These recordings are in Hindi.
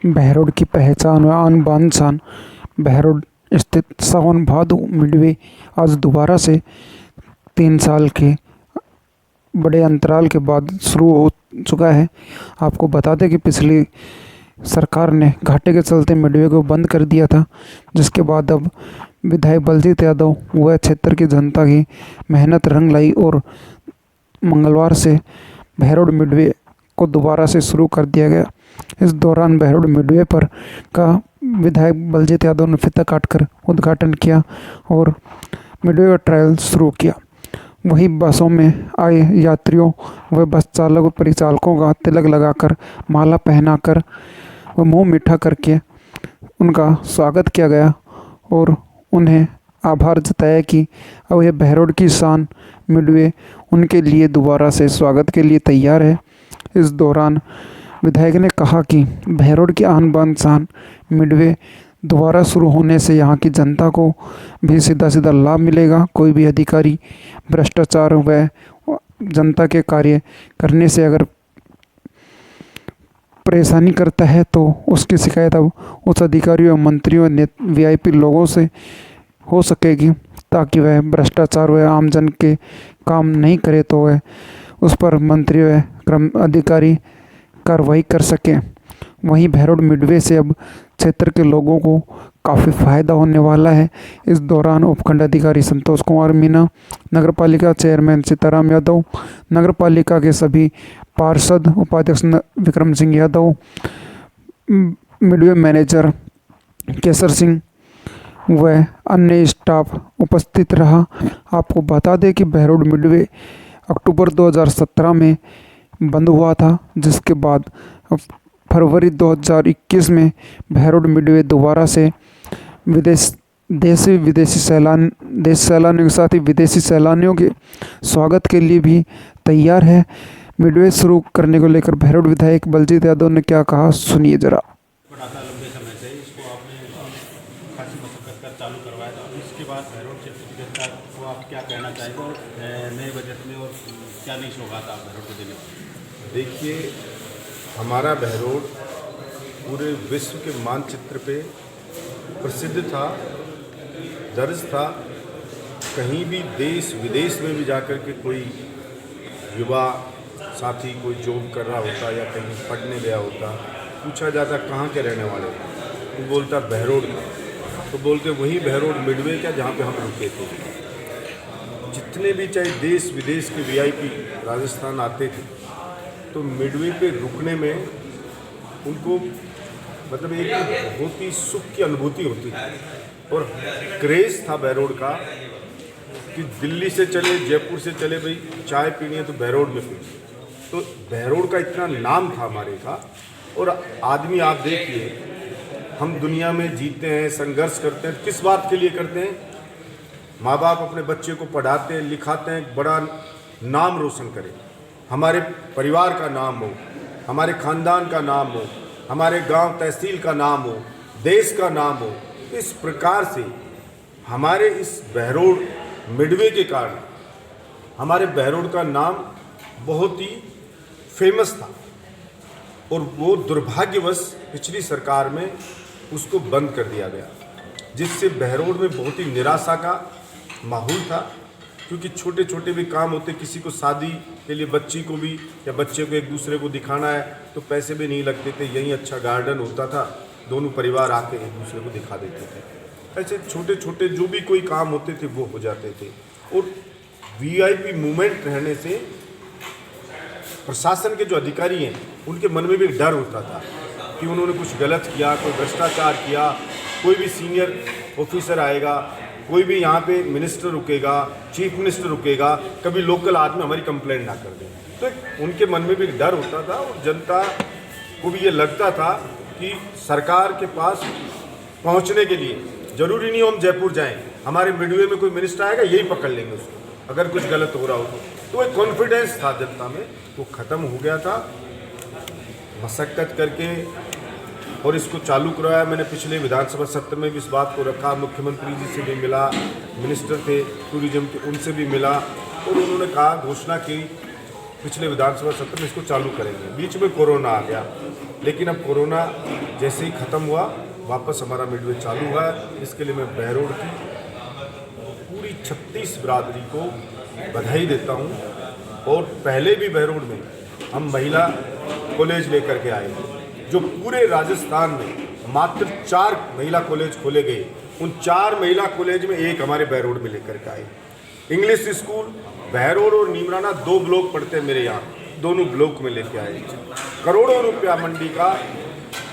बहरोड की पहचान व आन बान शान। बहरोड स्थित सावन भादो मिडवे आज दोबारा से 3 साल के बड़े अंतराल के बाद शुरू हो चुका है। आपको बता दें कि पिछली सरकार ने घाटे के चलते मिडवे को बंद कर दिया था, जिसके बाद अब विधायक बलजीत यादव व क्षेत्र की जनता की मेहनत रंग लाई और मंगलवार से बहरोड मिडवे को दोबारा से शुरू कर दिया गया। इस दौरान बहरोड मिडवे पर का विधायक बलजीत यादव ने फीता काटकर उद्घाटन किया और मिडवे का ट्रायल शुरू किया। वहीं बसों में आए यात्रियों व बस चालक व परिचालकों का तिलक लगाकर, माला पहनाकर व मुंह मीठा करके उनका स्वागत किया गया और उन्हें आभार जताया कि अब यह बहरोड की शान मिडवे उनके लिए दोबारा से स्वागत के लिए तैयार है। इस दौरान विधायक ने कहा कि बहरोड की आन बान शान मिडवे दोबारा शुरू होने से यहाँ की जनता को भी सीधा सीधा लाभ मिलेगा। कोई भी अधिकारी भ्रष्टाचार व जनता के कार्य करने से अगर परेशानी करता है तो उसकी शिकायत अब उस अधिकारियों, मंत्रियों, वीआईपी लोगों से हो सकेगी, ताकि वह भ्रष्टाचार व आम जन के काम नहीं करे तो वह उस पर मंत्री व अधिकारी कार्रवाई कर सकें। वहीं बहरोड मिडवे से अब क्षेत्र के लोगों को काफ़ी फायदा होने वाला है। इस दौरान उपखंड अधिकारी संतोष कुमार मीणा, नगरपालिका चेयरमैन सीताराम यादव, नगरपालिका के सभी पार्षद, उपाध्यक्ष विक्रम सिंह यादव, मिडवे मैनेजर केसर सिंह व अन्य स्टाफ उपस्थित रहा। आपको बता दें कि बहरोड मिडवे अक्टूबर 2017 में बंद हुआ था, जिसके बाद फरवरी 2021 में बहरोड मिडवे दोबारा से देशी सैलानियों के साथ ही विदेशी सैलानियों के स्वागत के लिए भी तैयार है। मिडवे शुरू करने को लेकर बहरोड विधायक बलजीत यादव ने क्या कहा, सुनिए जरा। लंबे समय से इसको आपने खासी मशक्कत कर चालू करवाया था, इसके बाद बहरोड क्षेत्र की जनता को आप क्या कहना चाहेंगे नए बजट में, और क्या नहीं सौगात आप बहरोड को देने? देखिए, हमारा बहरोड पूरे विश्व के मानचित्र पे प्रसिद्ध था, दर्ज था। कहीं भी देश विदेश में भी जाकर के कोई युवा साथी कोई जॉब कर रहा होता या कहीं पढ़ने गया होता, पूछा जाता कहाँ के रहने वाले, तो बोलता बहरोड का, तो बोलते वही बहरोड मिडवे क्या जहाँ पे हम रुके थे। जितने भी चाहे देश विदेश के वीआईपी राजस्थान आते थे तो मिडवे पे रुकने में उनको मतलब एक बहुत ही सुख की अनुभूति होती थी और क्रेज़ था बहरोड का कि दिल्ली से चले, जयपुर से चले, भाई चाय पीनी है तो बहरोड में पी। तो बहरोड का इतना नाम था हमारे का। और आदमी आप देखिए, हम दुनिया में जीते हैं, संघर्ष करते हैं, किस बात के लिए करते हैं? माँ बाप अपने बच्चे को पढ़ाते हैं, लिखाते हैं, बड़ा नाम रोशन करें, हमारे परिवार का नाम हो, हमारे ख़ानदान का नाम हो, हमारे गांव तहसील का नाम हो, देश का नाम हो। इस प्रकार से हमारे इस बहरोड मिडवे के कारण हमारे बहरोड का नाम बहुत ही फेमस था और वो दुर्भाग्यवश पिछली सरकार में उसको बंद कर दिया गया, जिससे बहरोड में बहुत ही निराशा का माहौल था। क्योंकि छोटे छोटे भी काम होते, किसी को शादी के लिए बच्ची को भी या बच्चे को एक दूसरे को दिखाना है तो पैसे भी नहीं लगते थे, यहीं अच्छा गार्डन होता था, दोनों परिवार आके एक दूसरे को दिखा देते थे। ऐसे छोटे छोटे जो भी कोई काम होते थे वो हो जाते थे। और वीआईपी मूवमेंट रहने से प्रशासन के जो अधिकारी हैं उनके मन में भी एक डर होता था कि उन्होंने कुछ गलत किया, कोई भ्रष्टाचार किया, कोई भी सीनियर ऑफिसर आएगा, कोई भी यहाँ पे मिनिस्टर रुकेगा, चीफ मिनिस्टर रुकेगा, कभी लोकल आदमी हमारी कंप्लेंट ना कर दे। तो उनके मन में भी एक डर होता था और जनता को भी ये लगता था कि सरकार के पास पहुँचने के लिए ज़रूरी नहीं हो हम जयपुर जाएँ, हमारे मिडवे में कोई मिनिस्टर आएगा यही पकड़ लेंगे उसको अगर कुछ गलत हो रहा हो तो एक कॉन्फिडेंस था जनता में, वो ख़त्म हो गया था। मशक्क़त करके और इसको चालू करवाया। मैंने पिछले विधानसभा सत्र में भी इस बात को रखा, मुख्यमंत्री जी से भी मिला, मिनिस्टर थे टूरिज्म के, उनसे भी मिला और उन्होंने कहा, घोषणा की पिछले विधानसभा सत्र में इसको चालू करेंगे। बीच में कोरोना आ गया लेकिन अब कोरोना जैसे ही ख़त्म हुआ वापस हमारा मिडवे चालू हुआ है। इसके लिए मैं बहरोड की पूरी 36 बिरादरी को बधाई देता हूँ। और पहले भी बहरोड में हम महिला कॉलेज लेकर के आए, जो पूरे राजस्थान में मात्र 4 महिला कॉलेज खोले गए, उन 4 महिला कॉलेज में एक हमारे बहरोड में लेकर के आए। इंग्लिश स्कूल बहरोड और नीमराना 2 ब्लॉक पड़ते हैं मेरे यहाँ, दोनों ब्लॉक में लेके आए। करोड़ों रुपया मंडी का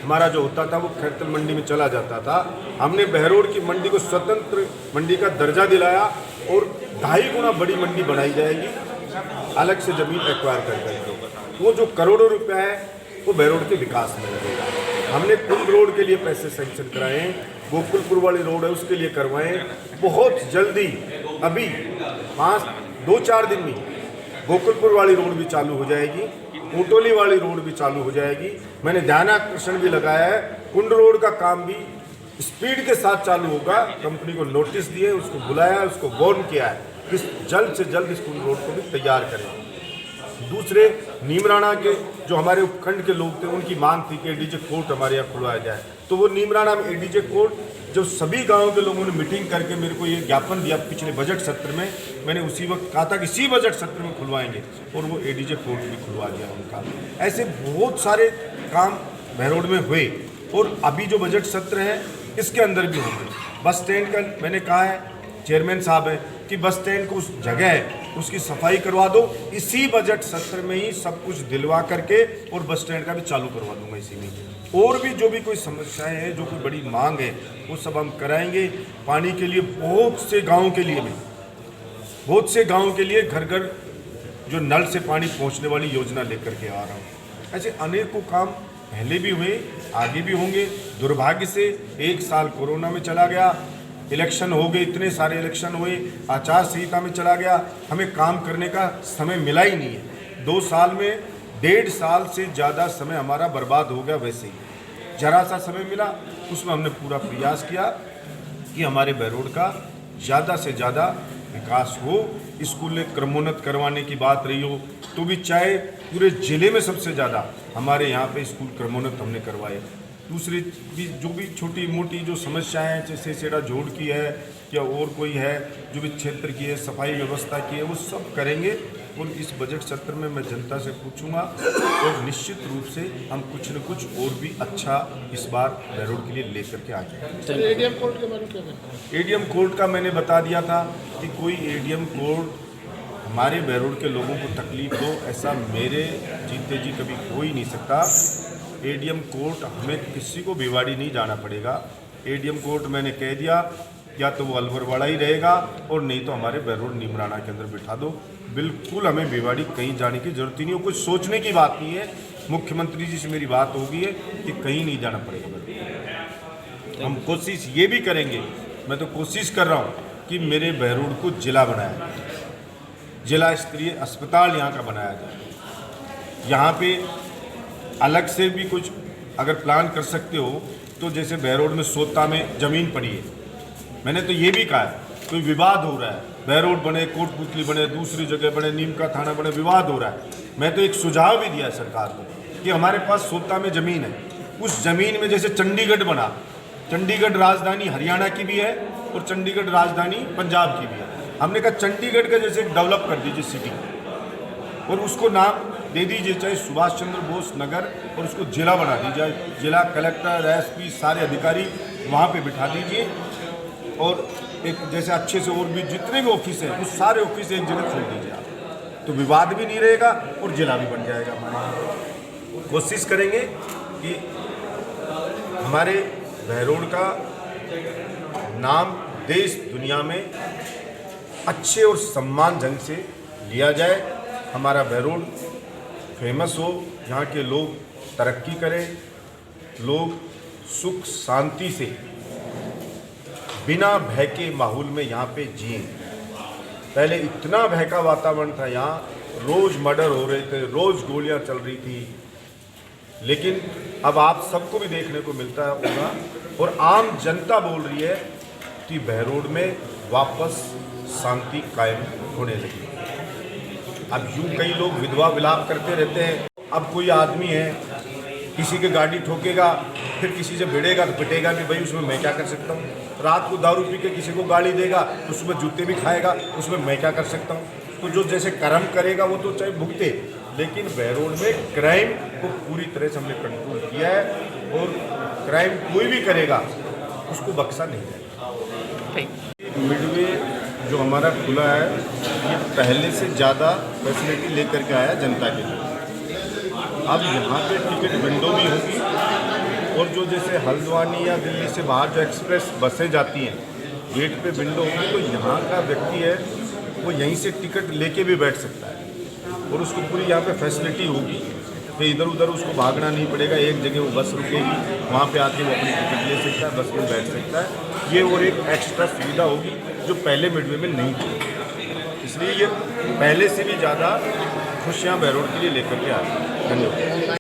हमारा जो होता था वो खैरतल मंडी में चला जाता था। हमने बहरोड की मंडी को स्वतंत्र मंडी का दर्जा दिलाया और 2.5 गुना बड़ी मंडी बनाई जाएगी, अलग से ज़मीन एक्वायर कर करके। वो जो करोड़ों रुपया है वो बहरोड के विकास में लगेगा। हमने कुंभ रोड के लिए पैसे सैंक्शन कराए हैं, गोकुलपुर वाली रोड है उसके लिए करवाएं। बहुत जल्दी अभी 2-4 दिन में गोकुलपुर वाली रोड भी चालू हो जाएगी, ऊंटोली वाली रोड भी चालू हो जाएगी। मैंने ध्यानाकर्षण भी लगाया है, कुंड रोड का काम भी स्पीड के साथ चालू होगा। कंपनी को नोटिस दिए, उसको बुलाया है, उसको वार्न किया है कि जल्द से जल्द इस कुंड रोड को भी तैयार करें। दूसरे नीमराना के जो हमारे उपखंड के लोग थे उनकी मांग थी कि एडीजे कोर्ट हमारे यहाँ खुलवाया जाए, तो वो नीमराना में एडीजे कोर्ट जो सभी गांवों के लोगों ने मीटिंग करके मेरे को ये ज्ञापन दिया पिछले बजट सत्र में, मैंने उसी वक्त कहा था कि इसी बजट सत्र में खुलवाएंगे और वो एडीजे कोर्ट भी खुलवा दिया उनका। ऐसे बहुत सारे काम बहरोड में हुए और अभी जो बजट सत्र है इसके अंदर भी होंगे। बस स्टैंड का मैंने कहा है, चेयरमैन साहब है कि बस स्टैंड को उस जगह है उसकी सफाई करवा दो, इसी बजट सत्र में ही सब कुछ दिलवा करके और बस स्टैंड का भी चालू करवा दूंगा इसी में। और भी जो भी कोई समस्याएं हैं, जो कोई बड़ी मांग है, वो सब हम कराएंगे। पानी के लिए बहुत से गाँव के लिए घर घर जो नल से पानी पहुँचने वाली योजना लेकर के आ रहा हूँ। ऐसे अनेकों काम पहले भी हुए, आगे भी होंगे। दुर्भाग्य से 1 साल कोरोना में चला गया, इलेक्शन हो गए, इतने सारे इलेक्शन हुए, आचार संहिता में चला गया, हमें काम करने का समय मिला ही नहीं है। 2 साल में 1.5 साल से ज़्यादा समय हमारा बर्बाद हो गया। वैसे ही जरा सा समय मिला, उसमें हमने पूरा प्रयास किया कि हमारे बहरोड का ज़्यादा से ज़्यादा विकास हो। स्कूल क्रमोन्नत करवाने की बात रही हो तो भी, चाहे पूरे ज़िले में सबसे ज़्यादा हमारे यहाँ पे स्कूल क्रमोन्नत हमने करवाए। दूसरी भी जो भी छोटी मोटी जो समस्याएं हैं, जैसे सेड़ा जोड़ की है या और कोई है, जो भी क्षेत्र की है, सफाई व्यवस्था की है, वो सब करेंगे। और इस बजट सत्र में मैं जनता से पूछूंगा और निश्चित रूप से हम कुछ न कुछ और भी अच्छा इस बार बहरोड के लिए लेकर के आ जाएंगे। एडीएम कोर्ट के बारे में क्या कहना है? एडीएम कोर्ट का मैंने बता दिया था कि कोई एडीएम कोर्ट हमारे बहरोड के लोगों को तकलीफ हो, ऐसा मेरे जीते जी कभी हो ही नहीं सकता। एडीएम कोर्ट हमें किसी को भिवाड़ी नहीं जाना पड़ेगा। एडीएम कोर्ट मैंने कह दिया, या तो वो अलवरवाड़ा ही रहेगा और नहीं तो हमारे बहरोड नीमराना के अंदर बिठा दो। बिल्कुल हमें भिवाड़ी कहीं जाने की जरूरत ही नहीं हो, कुछ सोचने की बात नहीं है। मुख्यमंत्री जी से मेरी बात हो गई है कि कहीं नहीं जाना पड़ेगा। हम कोशिश ये भी करेंगे, मैं तो कोशिश कर रहा हूँ कि मेरे बहरोड को जिला बनाया जाए, जिला स्तरीय अस्पताल यहाँ का बनाया जाए। यहाँ पे अलग से भी कुछ अगर प्लान कर सकते हो तो, जैसे बहरोड में सोता में ज़मीन पड़ी है, मैंने तो ये भी कहा है कोई विवाद हो रहा है, बहरोड बने, कोटपुतली बने, दूसरी जगह बने, नीम का थाना बने, विवाद हो रहा है। मैं तो एक सुझाव भी दिया सरकार को कि हमारे पास सोता में ज़मीन है, उस ज़मीन में जैसे चंडीगढ़ बना, चंडीगढ़ राजधानी हरियाणा की भी है और चंडीगढ़ राजधानी पंजाब की भी है। हमने कहा चंडीगढ़ का जैसे डेवलप कर दीजिए सिटी और उसको नाम दे दीजिए चाहे सुभाष चंद्र बोस नगर, और उसको जिला बना दीजिए। जिला कलेक्टर, एसपी, सारे अधिकारी वहाँ पे बिठा दीजिए और एक जैसे अच्छे से और भी जितने भी ऑफिस हैं उस सारे ऑफिस एक जगह खोल दीजिए आप, तो विवाद भी नहीं रहेगा और जिला भी बन जाएगा हमारा। कोशिश करेंगे कि हमारे बहरोड का नाम देश दुनिया में अच्छे और सम्मानजनक से लिया जाए, हमारा बहरोड फेमस हो, यहाँ के लोग तरक्की करें, लोग सुख शांति से बिना भय के माहौल में यहाँ पे जिए। पहले इतना भय का वातावरण था, यहाँ रोज़ मर्डर हो रहे थे, रोज़ गोलियाँ चल रही थी, लेकिन अब आप सबको भी देखने को मिलता होगा और आम जनता बोल रही है कि बहरोड में वापस शांति कायम होने लगी। अब यूँ कई लोग विधवा विलाप करते रहते हैं। अब कोई आदमी है किसी की गाड़ी ठोकेगा, फिर किसी से भिड़ेगा तो पिटेगा भी, भाई उसमें मैं क्या कर सकता हूँ। रात को दारू पी के किसी को गाली देगा तो सुबह जूते भी खाएगा, उसमें मैं क्या कर सकता हूँ। तो जो जैसे कर्म करेगा वो तो चाहे भुगते, लेकिन बहरोड में क्राइम को पूरी तरह से हमने कंट्रोल किया है और क्राइम कोई भी करेगा उसको बख्शा नहीं जाएगा। मिडवे जो हमारा खुला है ये पहले से ज़्यादा फैसिलिटी लेकर के आया जनता के लिए। अब यहाँ पे टिकट विंडो भी होगी और जो जैसे हल्द्वानी या दिल्ली से बाहर जो एक्सप्रेस बसें जाती हैं गेट पे विंडो होगी, तो यहाँ का व्यक्ति है वो यहीं से टिकट लेके भी बैठ सकता है और उसको पूरी यहाँ पे फैसिलिटी होगी। तो इधर उधर उसको भागना नहीं पड़ेगा, एक जगह वो बस रुकेगी वहाँ पे आके वो अपनी टिकट ले सकता है, बस में बैठ सकता है। ये और एक एक्स्ट्रा सुविधा होगी जो पहले मिडवे में नहीं थी, इसलिए ये पहले से भी ज़्यादा खुशियाँ बहरोड के लिए लेकर के आ रही है। धन्यवाद।